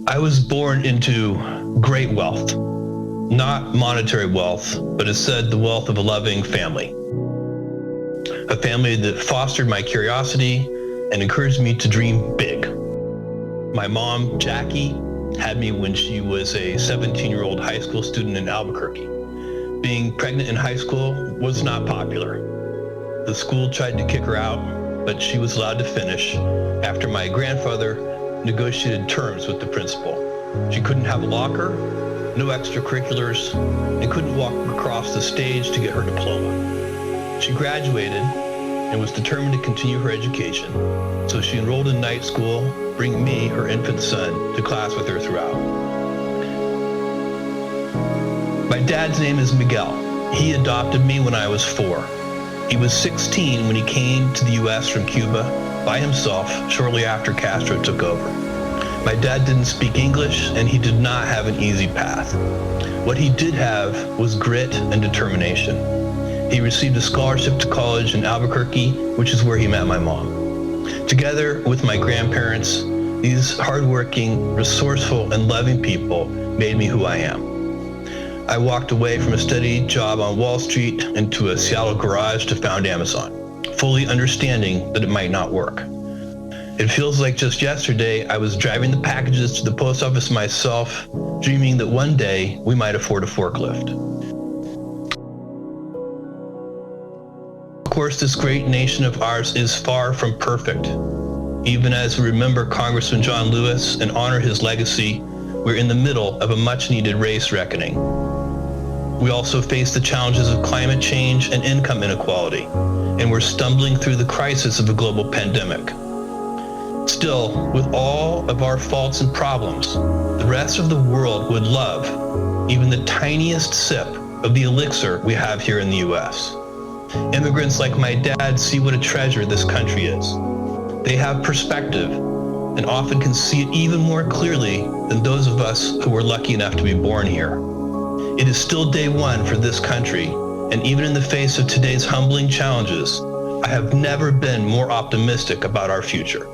I was born into great wealth, not monetary wealth, but instead the wealth of a loving family. A family that fostered my curiosity and encouraged me to dream big. My mom, Jackie, had me when she was a 17-year-old high school student in Albuquerque. Being pregnant in high school was not popular. The school tried to kick her out, but she was allowed to finish after my grandfather negotiated terms with the principal. She couldn't have a locker, no extracurriculars, and couldn't walk across the stage to get her diploma. She graduated and was determined to continue her education, so she enrolled in night school, bringing me, her infant son, to class with her throughout. My dad's name is Miguel. He adopted me when I was 4. He was 16 when he came to the U.S. from Cuba by himself shortly after Castro took over. My dad didn't speak English, and he did not have an easy path. What he did have was grit and determination. He received a scholarship to college in Albuquerque, which is where he met my mom. Together with my grandparents, these hardworking, resourceful, and loving people made me who I am. I walked away from a steady job on Wall Street into a Seattle garage to found Amazon, fully understanding that it might not work. It feels like just yesterday I was driving the packages to the post office myself, dreaming that one day we might afford a forklift. Of course, this great nation of ours is far from perfect. Even as we remember Congressman John Lewis and honor his legacy, we're in the middle of a much-needed race reckoning. We also face the challenges of climate change and income inequality, and we're stumbling through the crisis of a global pandemic. Still, with all of our faults and problems, the rest of the world would love even the tiniest sip of the elixir we have here in the U.S. Immigrants like my dad see what a treasure this country is. They have perspective and often can see it even more clearly than those of us who were lucky enough to be born here. It is still day one for this country, and even in the face of today's humbling challenges, I have never been more optimistic about our future.